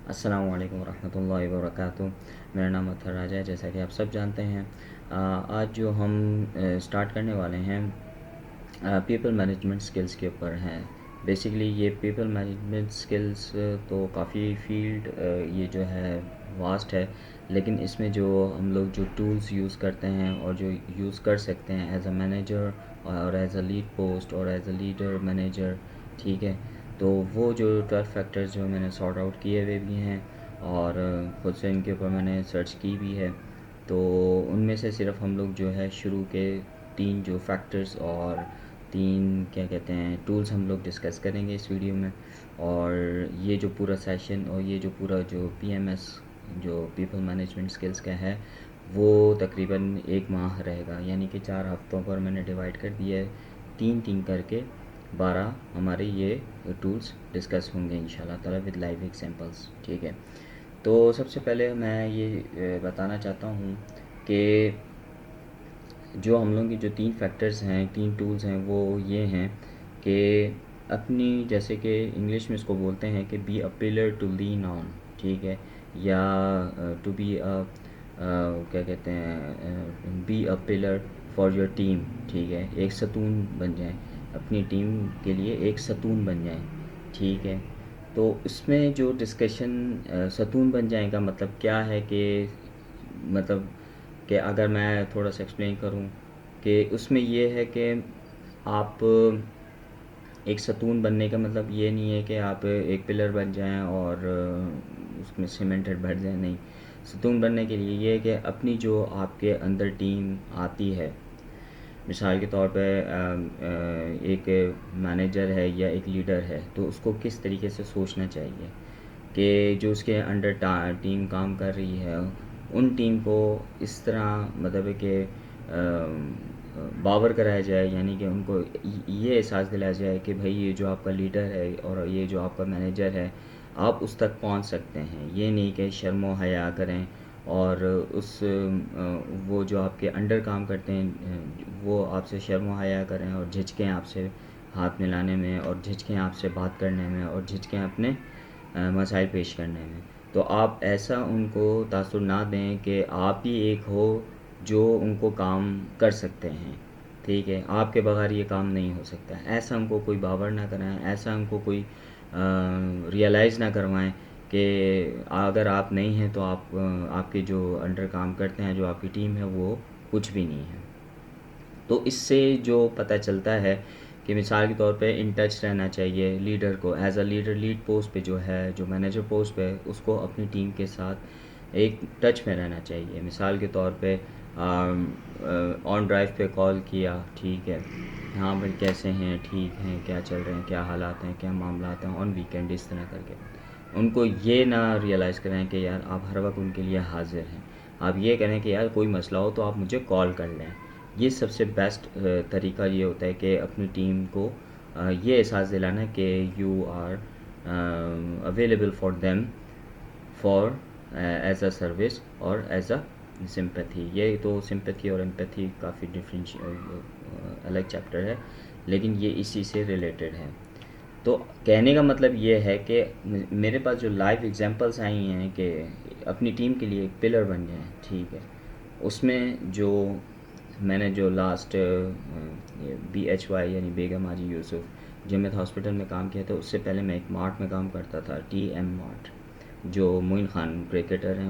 السلام علیکم ورحمۃ اللہ وبرکاتہ۔ میرا نام اطہر راجہ ہے، جیسا کہ آپ سب جانتے ہیں۔ آج جو ہم سٹارٹ کرنے والے ہیں پیپل مینجمنٹ سکلز کے اوپر ہیں۔ بیسیکلی یہ پیپل مینجمنٹ سکلز تو کافی فیلڈ یہ جو ہے واسٹ ہے، لیکن اس میں جو ہم لوگ جو ٹولز یوز کرتے ہیں اور جو یوز کر سکتے ہیں ایز اے مینیجر اور ایز اے لیڈ پوسٹ اور ایز اے لیڈر مینیجر، ٹھیک ہے، تو وہ جو 12 فیکٹرز جو میں نے سارٹ آؤٹ کیے ہوئے بھی ہیں اور خود سے ان کے اوپر میں نے سرچ کی بھی ہے، تو ان میں سے صرف ہم لوگ جو ہے شروع کے 3 جو فیکٹرز اور 3 کیا کہتے ہیں ٹولز ہم لوگ ڈسکس کریں گے اس ویڈیو میں۔ اور یہ جو پورا سیشن اور یہ جو پورا جو پی ایم ایس جو پیپل مینجمنٹ سکلز کا ہے وہ تقریباً 1 ماہ رہے گا، یعنی کہ 4 ہفتوں پر میں نے ڈیوائڈ کر دیا ہے، 3 کر کے 12 ہمارے یہ ٹولز ڈسکس ہوں گے انشاءاللہ تعالیٰ ود لائیو ایگزامپلس، ٹھیک ہے۔ تو سب سے پہلے میں یہ بتانا چاہتا ہوں کہ جو ہم لوگوں کی جو 3 فیکٹرز ہیں، 3 ٹولز ہیں، وہ یہ ہیں کہ اپنی، جیسے کہ انگلش میں اس کو بولتے ہیں کہ be a pillar to lean on, ٹھیک ہے، یا ٹو بی کیا کہتے ہیں be a pillar for your team, ٹھیک ہے، ایک ستون بن جائیں، اپنی ٹیم کے لیے ایک ستون بن جائیں، ٹھیک ہے۔ تو اس میں جو ڈسکشن ستون بن جائیں کا مطلب کیا ہے کہ مطلب کہ اگر میں تھوڑا سا ایکسپلین کروں کہ اس میں یہ ہے کہ آپ ایک ستون بننے کا مطلب یہ نہیں ہے کہ آپ ایک پلر بن جائیں اور اس میں سیمنٹڈ بھر جائیں، نہیں۔ ستون بننے کے لیے یہ ہے کہ اپنی جو آپ کے اندر ٹیم آتی ہے، مثال کے طور پہ ایک مینیجر ہے یا ایک لیڈر ہے، تو اس کو کس طریقے سے سوچنا چاہیے کہ جو اس کے انڈر ٹیم کام کر رہی ہے ان ٹیم کو اس طرح مطلب ہے کہ باور کرایا جائے، یعنی کہ ان کو یہ احساس دلایا جائے کہ بھائی یہ جو آپ کا لیڈر ہے اور یہ جو آپ کا مینیجر ہے آپ اس تک پہنچ سکتے ہیں، یہ نہیں کہ شرم و حیا کریں اور وہ جو آپ کے انڈر کام کرتے ہیں وہ آپ سے شرم و حیا کریں اور جھجکیں آپ سے ہاتھ ملانے میں اور جھجکیں آپ سے بات کرنے میں اور جھجکیں اپنے مسائل پیش کرنے میں۔ تو آپ ایسا ان کو تاثر نہ دیں کہ آپ ہی ایک ہو جو ان کو کام کر سکتے ہیں، ٹھیک ہے، آپ کے بغیر یہ کام نہیں ہو سکتا، ایسا ان کو کوئی باور نہ کرائیں، ایسا ان کو کوئی ریئلائز نہ کروائیں کہ اگر آپ نہیں ہیں تو آپ کے جو انڈر کام کرتے ہیں، جو آپ کی ٹیم ہے، وہ کچھ بھی نہیں ہے۔ تو اس سے جو پتہ چلتا ہے کہ مثال کے طور پہ ان ٹچ رہنا چاہیے لیڈر کو، as a leader lead post پہ جو ہے، جو مینیجر پوسٹ پہ، اس کو اپنی ٹیم کے ساتھ ایک ٹچ میں رہنا چاہیے۔ مثال کے طور پہ آن ڈرائیو پہ کال کیا، ٹھیک ہے، ہاں بھائی کیسے ہیں، ٹھیک ہیں، کیا چل رہے ہیں، کیا حالات ہیں، کیا معاملات ہیں، آن ویکینڈ، اس طرح کر کے ان کو یہ نہ ریئلائز کریں کہ یار آپ ہر وقت ان کے لیے حاضر ہیں، آپ یہ کریں کہ یار کوئی مسئلہ ہو تو آپ مجھے کال کر لیں۔ یہ سب سے بیسٹ طریقہ یہ ہوتا ہے کہ اپنی ٹیم کو یہ احساس دلانا کہ you are available for them for as a service اور ایز اے سمپیتھی۔ یہ تو سمپیتھی اور امپیتھی کافی الگ چیپٹر ہے، لیکن یہ اسی سے ریلیٹڈ ہے۔ تو کہنے کا مطلب یہ ہے کہ میرے پاس جو لائیو ایگزامپلس آئی ہیں کہ اپنی ٹیم کے لیے ایک پلر بن جائیں، ٹھیک ہے، اس میں جو میں نے جو لاسٹ BHY یعنی بیگم حاجی یوسف جمعیت ہاسپٹل میں کام کیا تھا، اس سے پہلے میں ایک مارٹ میں کام کرتا تھا، TM مارٹ، جو معین خان کرکٹر ہیں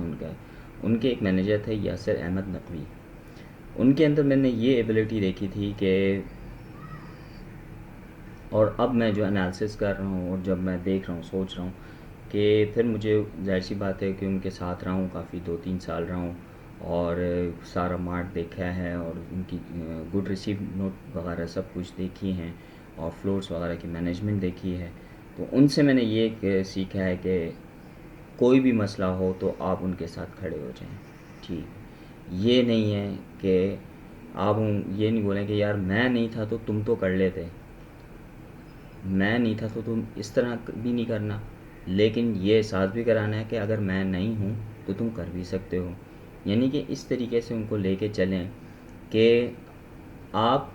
ان کے ایک مینیجر تھے یاسر احمد نقوی۔ ان کے اندر میں نے یہ ایبلٹی دیکھی تھی کہ، اور اب میں جو انالیسس کر رہا ہوں اور جب میں دیکھ رہا ہوں، سوچ رہا ہوں کہ پھر مجھے ظاہر سی بات ہے کہ ان کے ساتھ رہا ہوں، کافی 2-3 سال رہا ہوں اور سارا مارٹ دیکھا ہے اور ان کی گڈ ریسیو نوٹ وغیرہ سب کچھ دیکھی ہیں اور فلورس وغیرہ کی مینجمنٹ دیکھی ہے۔ تو ان سے میں نے یہ سیکھا ہے کہ کوئی بھی مسئلہ ہو تو آپ ان کے ساتھ کھڑے ہو جائیں، ٹھیک، یہ نہیں ہے کہ آپ یہ نہیں بولیں کہ یار میں نہیں تھا تو تم تو کر لیتے، میں نہیں تھا تو تم اس طرح بھی نہیں کرنا، لیکن یہ احساس بھی کرانا ہے کہ اگر میں نہیں ہوں تو تم کر بھی سکتے ہو، یعنی کہ اس طریقے سے ان کو لے کے چلیں کہ آپ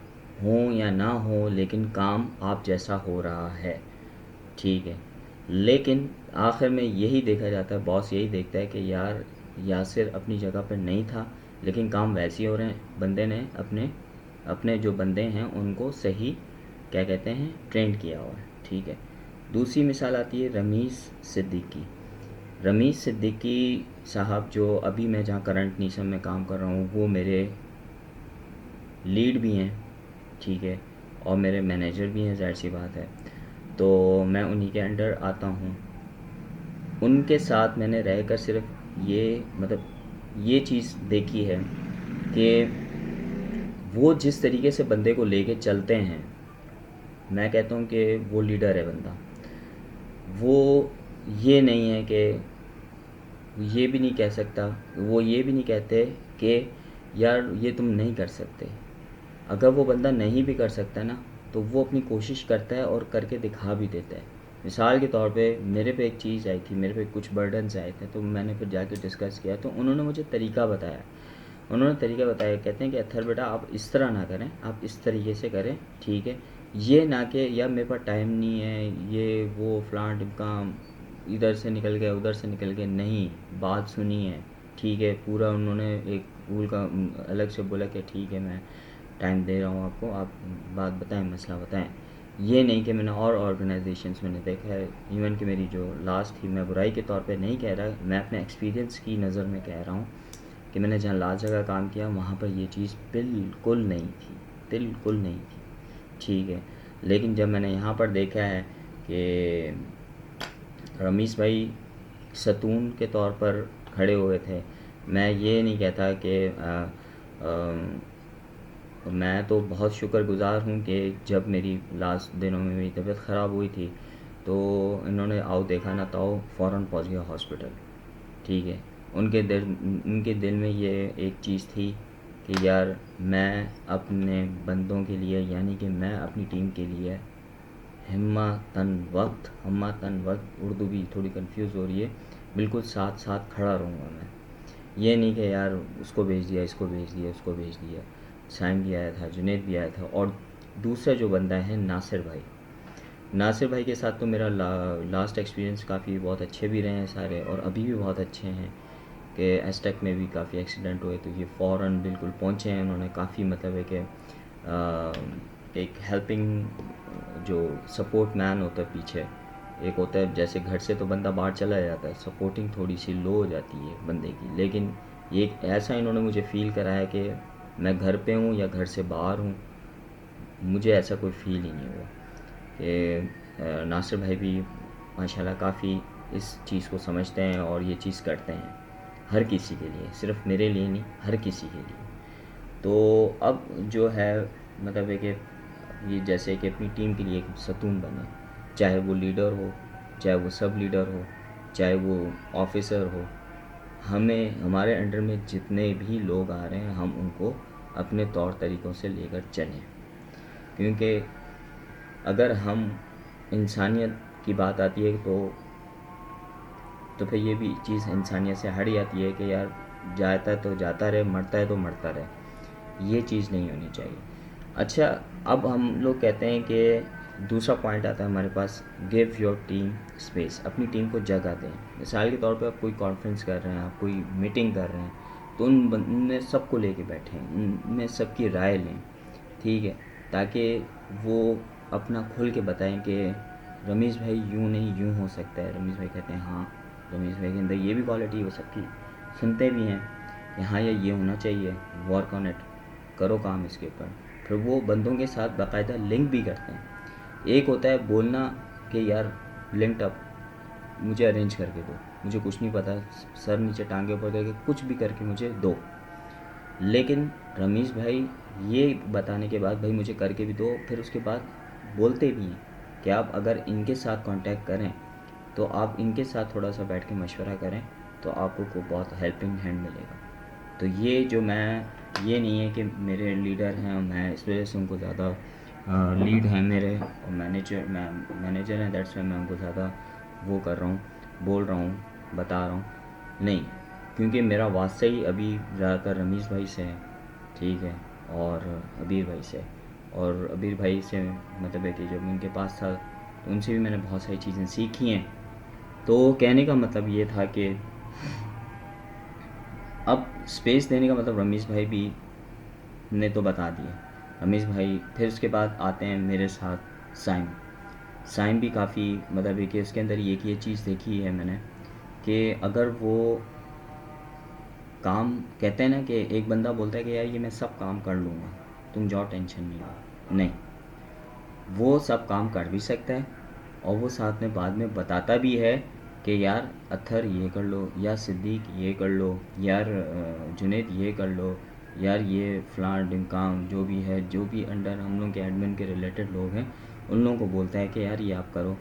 ہوں یا نہ ہوں لیکن کام آپ جیسا ہو رہا ہے، ٹھیک ہے، لیکن آخر میں یہی دیکھا جاتا ہے، باس یہی دیکھتا ہے کہ یار یاسر اپنی جگہ پر نہیں تھا لیکن کام ویسے ہی ہو رہے ہیں، بندے نے اپنے جو بندے ہیں ان کو صحیح کیا کہتے ہیں ٹرینڈ کیا ہوا ہے، ٹھیک ہے۔ دوسری مثال آتی ہے رمیز صدیقی۔ رمیز صدیقی صاحب جو ابھی میں جہاں کرنٹ نیسم میں کام کر رہا ہوں وہ میرے لیڈ بھی ہیں، ٹھیک ہے، اور میرے مینیجر بھی ہیں، ظاہر سی بات ہے، تو میں انہی کے انڈر آتا ہوں۔ ان کے ساتھ میں نے رہ کر صرف یہ چیز دیکھی ہے کہ وہ جس طریقے سے بندے کو لے کے چلتے ہیں، میں کہتا ہوں کہ وہ لیڈر ہے بندہ۔ وہ یہ نہیں ہے کہ یہ بھی نہیں کہہ سکتا، وہ یہ بھی نہیں کہتے کہ یار یہ تم نہیں کر سکتے۔ اگر وہ بندہ نہیں بھی کر سکتا نا تو وہ اپنی کوشش کرتا ہے اور کر کے دکھا بھی دیتا ہے۔ مثال کے طور پہ میرے پہ ایک چیز آئی تھی، میرے پہ کچھ برڈنز آئے تھے، تو میں نے پھر جا کے ڈسکس کیا تو انہوں نے مجھے طریقہ بتایا، کہتے ہیں کہ اتھر بیٹا آپ اس طرح نہ کریں، آپ اس طریقے سے کریں، ٹھیک ہے، یہ نہ کہ یار میرے پاس ٹائم نہیں ہے، یہ وہ فلاں ڈمکام، ادھر سے نکل گئے ادھر سے نکل گئے، نہیں، بات سنی ہے، ٹھیک ہے، پورا انہوں نے ایک رول کا الگ سے بولا کہ ٹھیک ہے میں ٹائم دے رہا ہوں آپ کو، آپ بات بتائیں، مسئلہ بتائیں۔ یہ نہیں کہ میں نے اور آرگنائزیشنس میں نے دیکھا ہے، ایون کہ میری جو لاسٹ تھی، میں برائی کے طور پہ نہیں کہہ رہا، میں اپنے ایکسپیرینس کی نظر میں کہہ رہا ہوں کہ میں نے جہاں لاسٹ جگہ کام کیا وہاں پر یہ چیز بالکل نہیں تھی، ٹھیک ہے۔ لیکن جب میں نے یہاں پر دیکھا ہے کہ رمیز بھائی ستون کے طور پر کھڑے ہوئے تھے، میں یہ نہیں کہتا کہ میں تو بہت شکر گزار ہوں کہ جب میری لاسٹ دنوں میں میری طبیعت خراب ہوئی تھی تو انہوں نے آؤ دیکھا نہ تاؤ فوراً پہنچ گیا ہاسپٹل، ٹھیک ہے۔ ان کے دل میں یہ ایک چیز تھی کہ یار میں اپنے بندوں کے لیے، یعنی کہ میں اپنی ٹیم کے لیے ہمتاً وقت اردو بھی تھوڑی کنفیوز ہو رہی ہے، بالکل ساتھ کھڑا رہوں گا میں۔ یہ نہیں کہ یار اس کو بھیج دیا، اس کو بھیج دیا، سائم بھی آیا تھا، جنید بھی آیا تھا، اور دوسرا جو بندہ ہے ناصر بھائی کے ساتھ تو میرا لاسٹ ایکسپیرینس کافی بہت اچھے بھی رہے ہیں سارے، اور ابھی بھی بہت اچھے ہیں کہ ایسٹیک میں بھی کافی ایکسیڈنٹ ہوئے تو یہ فوراً بالکل پہنچے ہیں، انہوں نے کافی مطلب ہے کہ ایک ہیلپنگ جو سپورٹ مین ہوتا ہے پیچھے، ایک ہوتا ہے جیسے گھر سے تو بندہ باہر چلا جاتا ہے، سپورٹنگ تھوڑی سی لو ہو جاتی ہے بندے کی، لیکن یہ ایک ایسا انہوں نے مجھے فیل کرایا کہ میں گھر پہ ہوں یا گھر سے باہر ہوں، مجھے ایسا کوئی فیل ہی نہیں ہوا کہ ناصر بھائی بھی ماشاءاللہ کافی اس چیز کو سمجھتے ہیں اور یہ چیز کرتے ہیں ہر کسی کے لیے، صرف میرے لیے نہیں، ہر کسی کے لیے۔ تو اب جو ہے مطلب ہے کہ یہ جیسے کہ اپنی ٹیم کے لیے ایک ستون بنے، چاہے وہ لیڈر ہو، چاہے وہ سب لیڈر ہو، چاہے وہ آفیسر ہو، ہمارے انڈر میں جتنے بھی لوگ آ رہے ہیں ہم ان کو اپنے طور طریقوں سے لے کر چلیں، کیونکہ اگر ہم انسانیت کی بات آتی ہے تو پھر یہ بھی چیز انسانیت سے ہٹ جاتی ہے کہ یار جاتا ہے تو جاتا رہے، مرتا ہے تو مرتا رہے، یہ چیز نہیں ہونی چاہیے۔ اچھا، اب ہم لوگ کہتے ہیں کہ دوسرا پوائنٹ آتا ہے ہمارے پاس، گیو یور ٹیم اسپیس، اپنی ٹیم کو جگہ دیں۔ مثال کے طور پہ آپ کوئی کانفرنس کر رہے ہیں، آپ کوئی میٹنگ کر رہے ہیں تو ان میں سب کو لے کے بیٹھیں، ان میں سب کی رائے لیں، ٹھیک ہے، تاکہ وہ اپنا کھل کے بتائیں کہ رمیز بھائی یوں نہیں یوں ہو سکتا ہے۔ رمیز بھائی کہتے ہیں ہاں، رمیز بھائی کے اندر یہ بھی کوالٹی ہے، وہ سب کی سنتے بھی ہیں کہ ہاں یہ ہونا چاہیے، ورک آن اٹ، کرو کام اس کے اوپر۔ پھر وہ بندوں کے ساتھ باقاعدہ لنک بھی کرتے ہیں۔ ایک ہوتا ہے بولنا کہ یار لنکڈ اپ مجھے ارینج کر کے دو، مجھے کچھ نہیں پتہ، سر نیچے ٹانگے اوپر کر کے کچھ بھی کر کے مجھے دو، لیکن رمیز بھائی یہ بتانے کے بعد بھائی مجھے کر کے بھی دو، پھر اس کے بعد بولتے بھی ہیں کہ آپ اگر ان کے ساتھ کانٹیکٹ کریں تو آپ ان کے ساتھ تھوڑا سا بیٹھ کے مشورہ کریں تو آپ کو بہت ہیلپنگ ہینڈ ملے گا۔ تو یہ جو یہ نہیں ہے کہ میرے لیڈر ہیں اور میں اس وجہ سے ان کو زیادہ لیڈ ہیں میرے، اور مینیجر ہیں، دیٹس وائی میں ان کو زیادہ وہ کر رہا ہوں، بول رہا ہوں، بتا رہا ہوں، نہیں، کیونکہ میرا واسطہ ہی ابھی زیادہ تر رمیز بھائی سے ہے، ٹھیک ہے، اور عبیر بھائی سے، اور عبیر بھائی سے مطلب ہے کہ جب ان کے پاس تھا تو ان سے بھی میں نے بہت ساری چیزیں سیکھی ہیں، تو کہنے کا مطلب یہ تھا کہ اب اسپیس دینے کا مطلب رمیز بھائی بھی نے تو بتا دیا. رمیز بھائی پھر اس کے بعد آتے ہیں میرے ساتھ سائم بھی کافی مطلب ہے کہ اس کے اندر ایک یہ چیز دیکھی ہے میں نے کہ اگر وہ کام کہتے ہیں نا کہ ایک بندہ بولتا ہے کہ یار یہ میں سب کام کر لوں گا, تم جاؤ ٹینشن نہیں لو, نہیں, وہ سب کام کر بھی سکتا ہے اور وہ ساتھ میں بعد میں بتاتا بھی ہے کہ یار اتھر یہ کر لو, یا صدیق یہ کر لو, یار جنید یہ کر لو, یار یہ فلاں ڈمکام جو بھی ہے, جو بھی انڈر ہم لوگ کے ایڈمن کے ریلیٹڈ لوگ ہیں ان لوگوں کو بولتا ہے کہ یار یہ آپ کرو,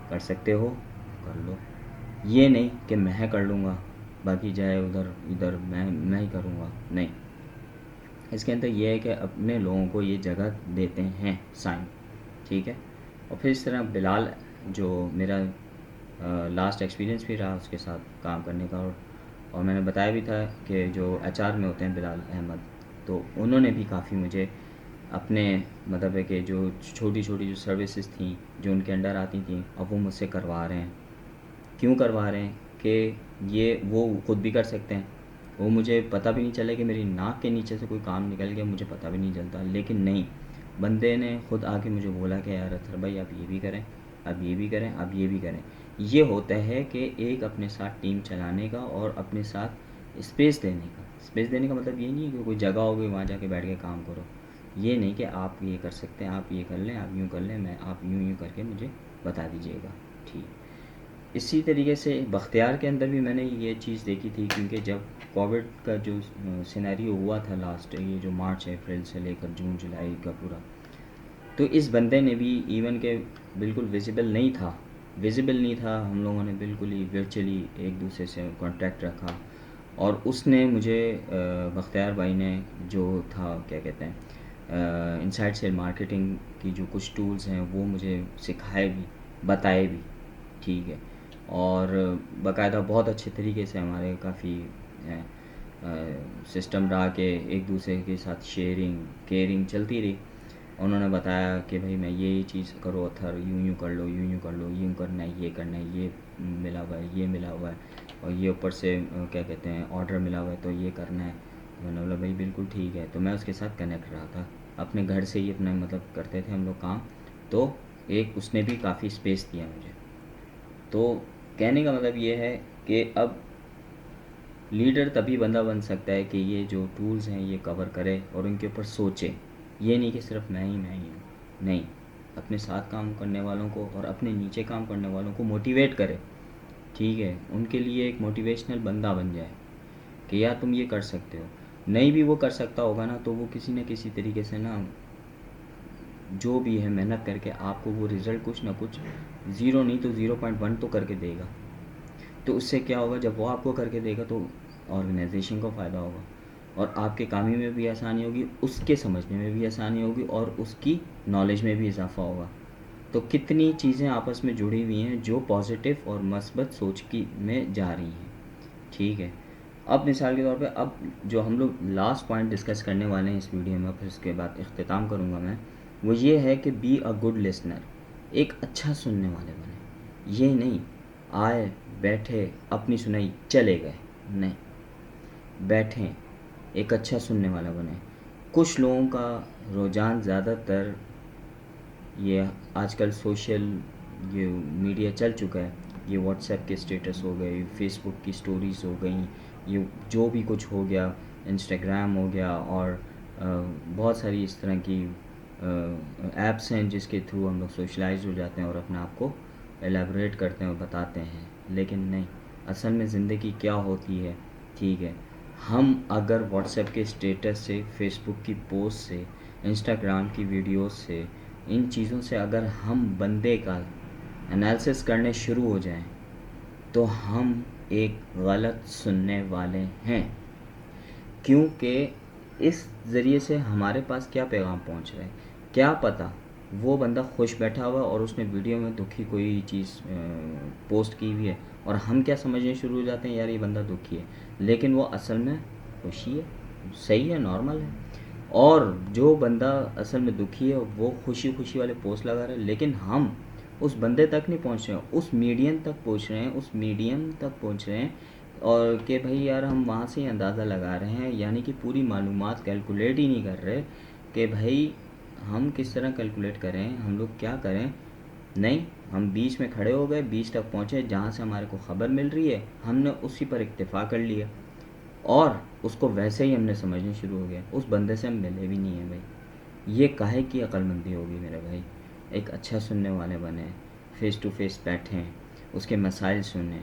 کر سکتے ہو کر لو. یہ نہیں کہ میں کر لوں گا باقی جائے ادھر میں ہی کروں گا, نہیں. اس کے اندر یہ ہے کہ اپنے لوگوں کو یہ جگہ دیتے ہیں سائن, ٹھیک ہے. اور پھر اس طرح بلال جو میرا لاسٹ ایکسپیرینس بھی رہا اس کے ساتھ کام کرنے کا, اور میں نے بتایا بھی تھا کہ جو ایچ آر میں ہوتے ہیں بلال احمد, تو انہوں نے بھی کافی مجھے اپنے مطلب ہے کہ جو چھوٹی چھوٹی جو سروسز تھیں جو ان کے انڈر آتی تھیں اب وہ مجھ سے کروا رہے ہیں. کیوں کروا رہے ہیں کہ یہ وہ خود بھی کر سکتے ہیں, وہ مجھے پتہ بھی نہیں چلے کہ میری ناک کے نیچے سے کوئی کام نکل گیا, مجھے پتہ بھی نہیں چلتا. لیکن نہیں, بندے نے خود آ کے مجھے بولا کہ یار اطہر بھائی آپ یہ بھی کریں, اب یہ بھی کریں, اب یہ بھی کریں. یہ ہوتا ہے کہ ایک اپنے ساتھ ٹیم چلانے کا اور اپنے ساتھ اسپیس دینے کا. اسپیس دینے کا مطلب یہ نہیں ہے کہ کوئی جگہ ہوگی وہاں جا کے بیٹھ کے کام کرو, یہ نہیں کہ آپ یہ کر سکتے ہیں, آپ یہ کر لیں, آپ یوں کر لیں, میں آپ یوں کر کے مجھے بتا دیجیے گا, ٹھیک. اسی طریقے سے بختیار کے اندر بھی میں نے یہ چیز دیکھی تھی, کیونکہ جب کووڈ کا جو سینیریو ہوا تھا لاسٹ, یہ جو مارچ اپریل سے لے کر جون جولائی کا پورا, تو اس بندے نے بھی ایون کہ بالکل ویزیبل نہیں تھا, ہم لوگوں نے بالکل ہی ورچولی ایک دوسرے سے کانٹیکٹ رکھا, اور اس نے مجھے بختیار بھائی نے جو تھا کیا کہتے ہیں انسائڈ سیل مارکیٹنگ کی جو کچھ ٹولز ہیں وہ مجھے سکھائے بھی, بتائے بھی, ٹھیک ہے. اور باقاعدہ بہت اچھے طریقے سے ہمارے کافی سسٹم رہا کہ ایک دوسرے کے ساتھ شیئرنگ کیئرنگ چلتی رہی. انہوں نے بتایا کہ بھائی میں یہ چیز کرو اتھر, یوں کر لو, یوں کر لو, یوں کرنا ہے, یہ کرنا ہے, یہ ملا ہوا ہے, یہ ملا ہوا ہے, اور یہ اوپر سے کیا کہتے ہیں آرڈر ملا ہوا ہے تو یہ کرنا ہے. میں نے بولا بھائی بالکل ٹھیک ہے. تو میں اس کے ساتھ کنیکٹ رہا تھا, اپنے گھر سے ہی اپنا مطلب کرتے تھے ہم لوگ کام, تو ایک اس نے بھی کافی اسپیس دیا مجھے. تو کہنے کا مطلب یہ ہے کہ اب لیڈر تبھی بندہ بن سکتا ہے کہ یہ جو ٹولز ہیں یہ کور کرے اور ان کے اوپر سوچے. یہ نہیں کہ صرف میں ہی ہوں, نہیں, اپنے ساتھ کام کرنے والوں کو اور اپنے نیچے کام کرنے والوں کو موٹیویٹ کرے, ٹھیک ہے, ان کے لیے ایک موٹیویشنل بندہ بن جائے کہ یار تم یہ کر سکتے ہو. نہیں بھی وہ کر سکتا ہوگا نا تو وہ کسی نہ کسی طریقے سے نا جو بھی ہے محنت کر کے آپ کو وہ رزلٹ کچھ نہ کچھ 0 نہیں تو 0.1 تو کر کے دے گا. تو اس سے کیا ہوگا, جب وہ آپ کو کر کے دے گا تو آرگنائزیشن کو فائدہ ہوگا, اور آپ کے کامی میں بھی آسانی ہوگی, اس کے سمجھنے میں بھی آسانی ہوگی, اور اس کی نالج میں بھی اضافہ ہوگا. تو کتنی چیزیں آپس میں جڑی ہوئی ہیں جو پازیٹیو اور مثبت سوچ کی میں جا رہی ہیں, ٹھیک ہے. اب مثال کے طور پہ اب جو ہم لوگ لاسٹ پوائنٹ ڈسکس کرنے والے ہیں اس ویڈیو میں, پھر اس کے بعد اختتام کروں گا میں, وہ یہ ہے کہ بی اے گڈ لسنر, ایک اچھا سننے والے بنے. یہ نہیں آئے بیٹھے اپنی سنائی چلے گئے, نہیں, بیٹھیں ایک اچھا سننے والا بنے. کچھ لوگوں کا رجحان زیادہ تر یہ آج کل سوشل یہ میڈیا چل چکا ہے, یہ واٹس ایپ کے اسٹیٹس ہو گئے, فیس بک کی سٹوریز ہو گئیں, یہ جو بھی کچھ ہو گیا, انسٹاگرام ہو گیا, اور بہت ساری اس طرح کی ایپس ہیں جس کے تھرو ہم لوگ سوشلائز ہو جاتے ہیں اور اپنے آپ کو ایلیبریٹ کرتے ہیں اور بتاتے ہیں. لیکن نہیں, اصل میں زندگی کیا ہوتی ہے, ٹھیک ہے. ہم اگر واٹس ایپ کے اسٹیٹس سے, فیس بک کی پوسٹ سے, انسٹاگرام کی ویڈیوز سے, ان چیزوں سے اگر ہم بندے کا انالیسس کرنے شروع ہو جائیں تو ہم ایک غلط سننے والے ہیں, کیونکہ اس ذریعے سے ہمارے پاس کیا پیغام پہنچ رہا ہے, کیا پتہ وہ بندہ خوش بیٹھا ہوا اور اس نے ویڈیو میں دکھی کوئی چیز پوسٹ کی ہوئی ہے, اور ہم کیا سمجھنے شروع ہو جاتے ہیں یار یہ بندہ دکھی ہے, لیکن وہ اصل میں خوشی ہے, صحیح ہے, نارمل ہے. اور جو بندہ اصل میں دکھی ہے وہ خوشی والے پوسٹ لگا رہا ہے, لیکن ہم اس بندے تک نہیں پہنچ رہے ہیں، اس میڈیم تک پہنچ رہے ہیں، اس میڈیم تک پہنچ رہے ہیں، اور کہ بھائی یار ہم وہاں سے اندازہ لگا رہے ہیں، یعنی کہ پوری معلومات کیلکولیٹ ہی نہیں کر رہے کہ بھائی ہم کس طرح کیلکولیٹ کریں، ہم لوگ کیا کریں. نہیں، ہم بیچ میں کھڑے ہو گئے، بیچ تک پہنچے، جہاں سے ہمارے کو خبر مل رہی ہے ہم نے اسی پر اکتفا کر لیا، اور اس کو ویسے ہی ہم نے سمجھنا شروع ہو گیا. اس بندے سے ہم ملے بھی نہیں ہیں بھائی. یہ کاہے کی عقل مندی ہوگی میرے بھائی؟ ایک اچھا سننے والے بنیں، فیس ٹو فیس بیٹھیں، اس کے مسائل سنیں،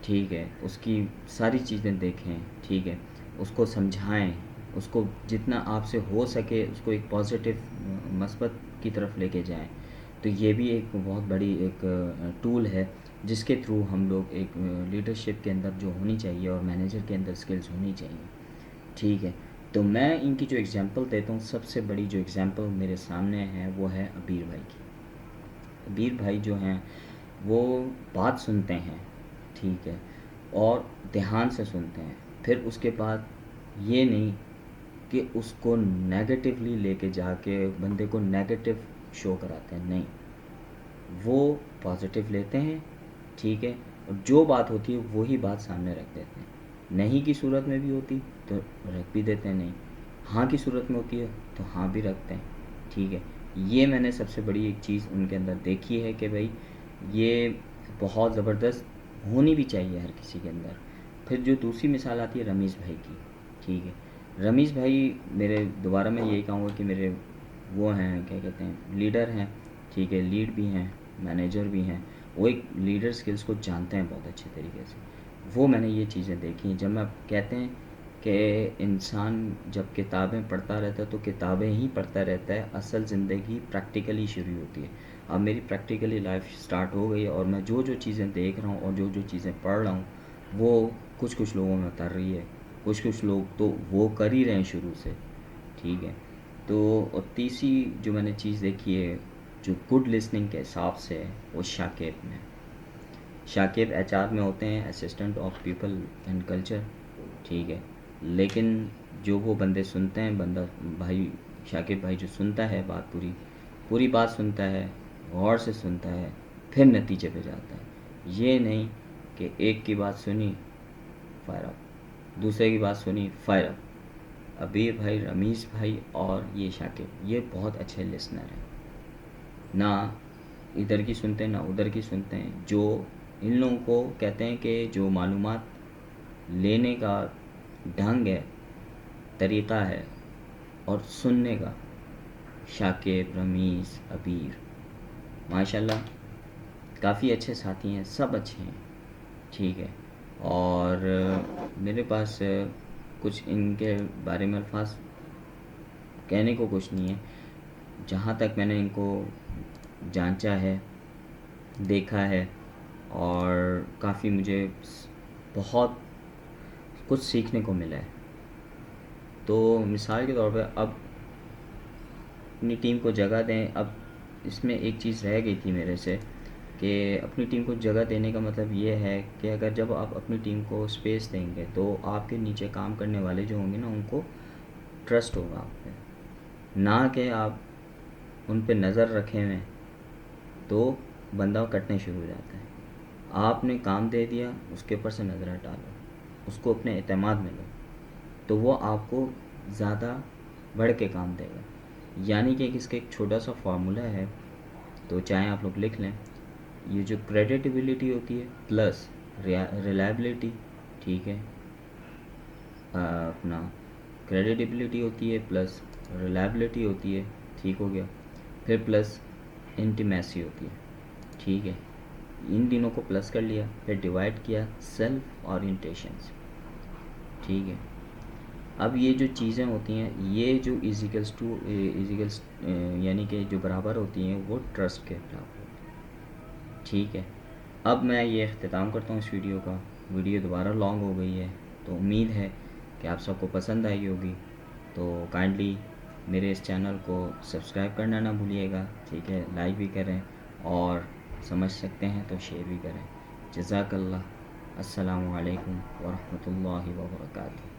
ٹھیک ہے، اس کی ساری چیزیں دیکھیں، ٹھیک ہے، اس کو سمجھائیں، اس کو جتنا آپ سے ہو سکے اس کو ایک پازیٹیو مثبت کی طرف لے کے جائیں. تو یہ بھی ایک بہت بڑی ایک ٹول ہے جس کے تھرو ہم لوگ ایک لیڈرشپ کے اندر جو ہونی چاہیے اور مینیجر کے اندر سکلز ہونی چاہیے. ٹھیک ہے، تو میں ان کی جو اگزامپل دیتا ہوں، سب سے بڑی جو اگزامپل میرے سامنے ہے وہ ہے عبیر بھائی کی. عبیر بھائی جو ہیں وہ بات سنتے ہیں، ٹھیک ہے، اور دھیان سے سنتے ہیں. پھر اس کے بعد یہ نہیں کہ اس کو نیگیٹیولی لے کے جا کے بندے کو نیگیٹیو شو کراتے ہیں، نہیں، وہ پازیٹیو لیتے ہیں، ٹھیک ہے، اور جو بات ہوتی ہے وہی بات سامنے رکھ دیتے ہیں. نہیں کی صورت میں بھی ہوتی تو رکھ بھی دیتے ہیں، نہیں، ہاں کی صورت میں ہوتی ہے تو ہاں بھی رکھتے ہیں. ٹھیک ہے، یہ میں نے سب سے بڑی ایک چیز ان کے اندر دیکھی ہے کہ بھائی یہ بہت زبردست ہونی بھی چاہیے ہر کسی کے اندر. پھر جو دوسری مثال آتی ہے رمیش بھائی کی، ٹھیک ہے، رمیش بھائی میرے دوبارہ میں یہی کہوں گا کہ میرے وہ ہیں، کیا کہتے ہیں، لیڈر ہیں، ٹھیک ہے، لیڈ بھی ہیں، مینیجر بھی ہیں. وہ ایک لیڈر سکلز کو جانتے ہیں بہت اچھے طریقے سے. وہ میں نے یہ چیزیں دیکھی ہیں. جب میں کہتے ہیں کہ انسان جب کتابیں پڑھتا رہتا ہے تو کتابیں ہی پڑھتا رہتا ہے، اصل زندگی پریکٹیکلی شروع ہوتی ہے. اب میری پریکٹیکلی لائف سٹارٹ ہو گئی، اور میں جو جو چیزیں دیکھ رہا ہوں اور جو جو چیزیں پڑھ رہا ہوں وہ کچھ لوگوں میں اتر رہی ہے، کچھ لوگ تو وہ کر ہی رہے ہیں شروع سے. ٹھیک ہے، تو اور تیسری جو میں نے چیز دیکھی ہے جو گڈ لسننگ کے حساب سے ہے وہ شاکیب میں. شاکیب ایچ آر میں ہوتے ہیں، assistant of people and culture, ٹھیک ہے، لیکن جو وہ بندے سنتے ہیں، بندہ بھائی شاکیب بھائی جو سنتا ہے بات پوری بات سنتا ہے، غور سے سنتا ہے، پھر نتیجے پہ جاتا ہے. یہ نہیں کہ ایک کی بات سنی فائر اپ، دوسرے کی بات سنی فائر اپ. عبیر بھائی، رمیش بھائی اور یہ شاکیب یہ بہت اچھے لسنر ہیں، نہ ادھر کی سنتے ہیں نہ ادھر کی سنتے ہیں. جو ان لوگوں کو کہتے ہیں کہ جو معلومات لینے کا ڈھنگ ہے، طریقہ ہے، اور سننے کا، شاکیب، رمیش، عبیر ماشاءاللہ کافی اچھے ساتھی ہیں، سب اچھے ہیں. ٹھیک ہے، اور میرے پاس کچھ ان کے بارے میں الفاظ کہنے کو کچھ نہیں ہے. جہاں تک میں نے ان کو جانچا ہے، دیکھا ہے، اور کافی مجھے بہت کچھ سیکھنے کو ملا ہے. تو مثال کے طور پہ اب اپنی ٹیم کو جگہ دیں. اب اس میں ایک چیز رہ گئی تھی میرے سے کہ اپنی ٹیم کو جگہ دینے کا مطلب یہ ہے کہ اگر جب آپ اپنی ٹیم کو اسپیس دیں گے تو آپ کے نیچے کام کرنے والے جو ہوں گے نا ان کو ٹرسٹ ہوگا آپ پہ، نہ کہ آپ ان پہ نظر رکھے ہوئے تو بندہ کٹنے شروع ہو جاتا ہے. آپ نے کام دے دیا، اس کے اوپر سے نظر ہٹا لو، اس کو اپنے اعتماد میں لو، تو وہ آپ کو زیادہ بڑھ کے کام دے گا. یعنی کہ اس کا ایک چھوٹا سا فارمولہ ہے، تو چاہے آپ لوگ لکھ لیں. یہ جو کریڈیٹیبلٹی ہوتی ہے پلس ریلائبلٹی، ٹھیک ہے، اپنا کریڈیٹیبلٹی ہوتی ہے پلس ریلائبلٹی ہوتی ہے، ٹھیک ہو گیا، پھر پلس انٹیمیسی ہوتی ہے، ٹھیک ہے. ان تینوں کو پلس کر لیا، پھر ڈیوائڈ کیا سیلف اورینٹیشن سے، ٹھیک ہے. اب یہ جو چیزیں ہوتی ہیں یہ جو ایزیکلس یعنی کہ جو برابر ہوتی ہیں وہ ٹرسٹ کے برابر ہوتی ہیں. ٹھیک ہے، اب میں یہ اختتام کرتا ہوں اس ویڈیو کا. ویڈیو دوبارہ لانگ ہو گئی ہے، تو امید ہے کہ آپ سب کو پسند آئی ہوگی. تو کائنڈلی میرے اس چینل کو سبسکرائب کرنا نہ بھولیے گا، ٹھیک ہے، لائک بھی کریں، اور سمجھ سکتے ہیں تو شیئر بھی کریں. جزاک اللہ. السلام علیکم ورحمۃ اللہ وبرکاتہ.